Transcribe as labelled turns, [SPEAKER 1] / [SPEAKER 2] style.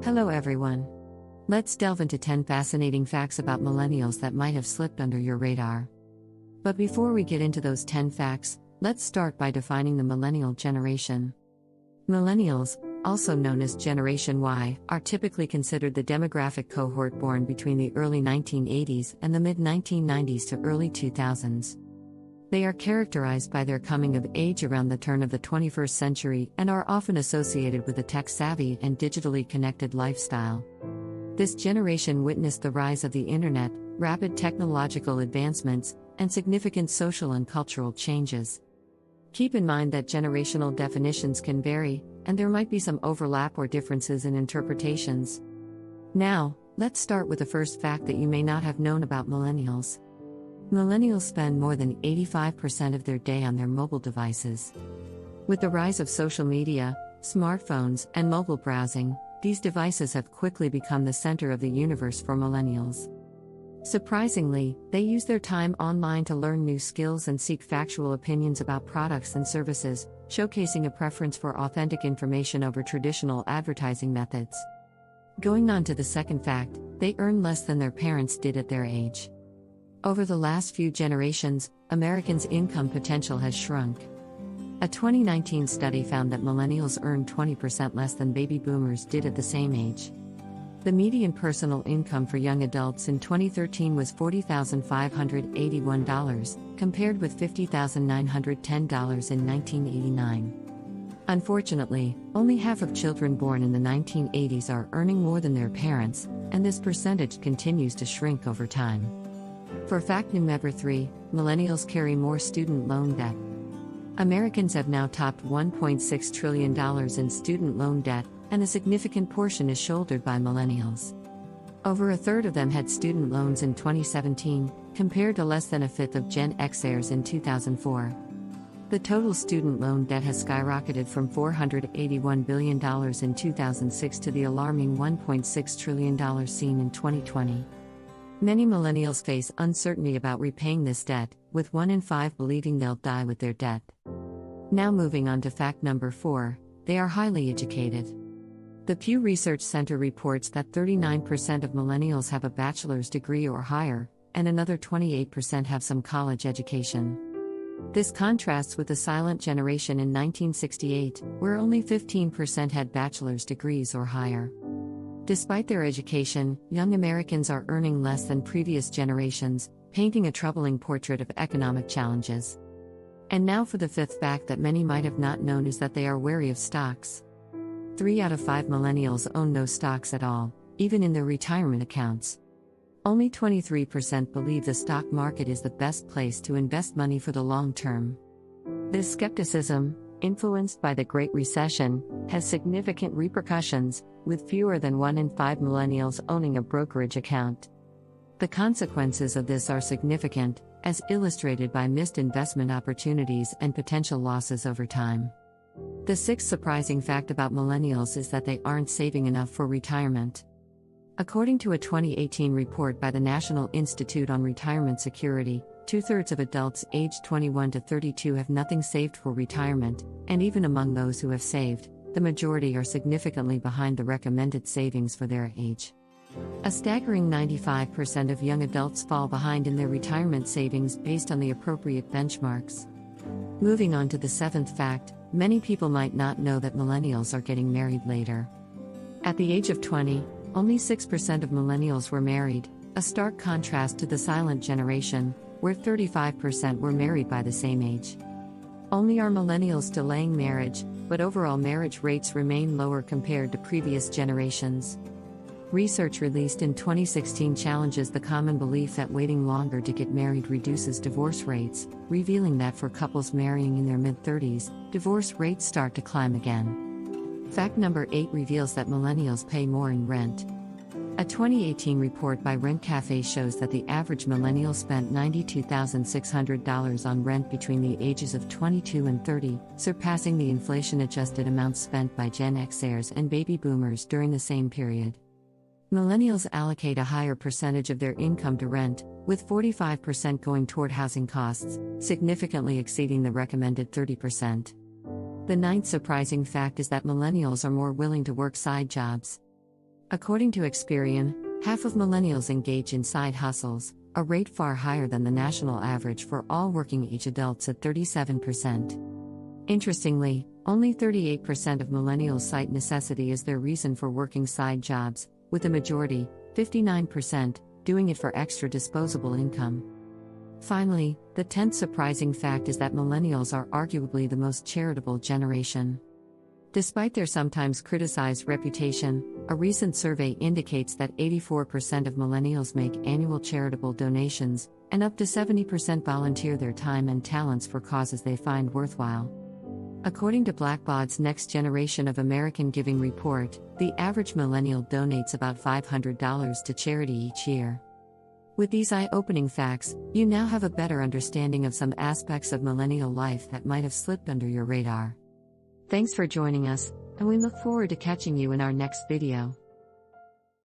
[SPEAKER 1] Hello everyone. Let's delve into 10 fascinating facts about millennials that might have slipped under your radar. But before we get into those 10 facts, let's start by defining the millennial generation. Millennials, also known as Generation Y, are typically considered the demographic cohort born between the early 1980s and the mid-1990s to early 2000s. They are characterized by their coming of age around the turn of the 21st century and are often associated with a tech-savvy and digitally connected lifestyle. This generation witnessed the rise of the internet, rapid technological advancements, and significant social and cultural changes. Keep in mind that generational definitions can vary, and there might be some overlap or differences in interpretations. Now, let's start with the first fact that you may not have known about millennials. Millennials spend more than 85% of their day on their mobile devices. With the rise of social media, smartphones, and mobile browsing, these devices have quickly become the center of the universe for millennials. Surprisingly, they use their time online to learn new skills and seek factual opinions about products and services, showcasing a preference for authentic information over traditional advertising methods. Going on to the second fact, they earn less than their parents did at their age. Over the last few generations, Americans' income potential has shrunk. A 2019 study found that millennials earn 20% less than baby boomers did at the same age. The median personal income for young adults in 2013 was $40,581, compared with $50,910 in 1989. Unfortunately, only half of children born in the 1980s are earning more than their parents, and this percentage continues to shrink over time. For fact number 3, millennials carry more student loan debt. Americans have now topped $1.6 trillion in student loan debt, and a significant portion is shouldered by millennials. Over a third of them had student loans in 2017, compared to less than a fifth of Gen Xers in 2004. The total student loan debt has skyrocketed from $481 billion in 2006 to the alarming $1.6 trillion seen in 2020. Many millennials face uncertainty about repaying this debt, with 1 in 5 believing they'll die with their debt. Now moving on to fact number 4, they are highly educated. The Pew Research Center reports that 39% of millennials have a bachelor's degree or higher, and another 28% have some college education. This contrasts with the silent generation in 1968, where only 15% had bachelor's degrees or higher. Despite their education, young Americans are earning less than previous generations, painting a troubling portrait of economic challenges. And now for the fifth fact that many might have not known is that they are wary of stocks. 3 out of 5 millennials own no stocks at all, even in their retirement accounts. Only 23% believe the stock market is the best place to invest money for the long term. This skepticism, influenced by the Great Recession, has significant repercussions, with fewer than 1 in 5 millennials owning a brokerage account. The consequences of this are significant, as illustrated by missed investment opportunities and potential losses over time. The sixth surprising fact about millennials is that they aren't saving enough for retirement. According to a 2018 report by the National Institute on Retirement Security, 2/3 of adults aged 21 to 32 have nothing saved for retirement, and even among those who have saved, the majority are significantly behind the recommended savings for their age. A staggering 95% of young adults fall behind in their retirement savings based on the appropriate benchmarks. Moving on to the seventh fact, many people might not know that millennials are getting married later. At the age of 20, only 6% of millennials were married, a stark contrast to the silent generation, where 35% were married by the same age. Only are millennials delaying marriage, but overall marriage rates remain lower compared to previous generations. Research released in 2016 challenges the common belief that waiting longer to get married reduces divorce rates, revealing that for couples marrying in their mid-30s, divorce rates start to climb again. Fact number 8 reveals that millennials pay more in rent. A 2018 report by Rent Cafe shows that the average millennial spent $92,600 on rent between the ages of 22 and 30, surpassing the inflation-adjusted amounts spent by Gen Xers and baby boomers during the same period. Millennials allocate a higher percentage of their income to rent, with 45% going toward housing costs, significantly exceeding the recommended 30%. The ninth surprising fact is that millennials are more willing to work side jobs. According to Experian, half of millennials engage in side hustles, a rate far higher than the national average for all working-age adults at 37%. Interestingly, only 38% of millennials cite necessity as their reason for working side jobs, with a majority, 59%, doing it for extra disposable income. Finally, the 10th surprising fact is that millennials are arguably the most charitable generation. Despite their sometimes criticized reputation, a recent survey indicates that 84% of millennials make annual charitable donations, and up to 70% volunteer their time and talents for causes they find worthwhile. According to Blackbaud's Next Generation of American Giving report, the average millennial donates about $500 to charity each year. With these eye-opening facts, you now have a better understanding of some aspects of millennial life that might have slipped under your radar. Thanks for joining us, and we look forward to catching you in our next video.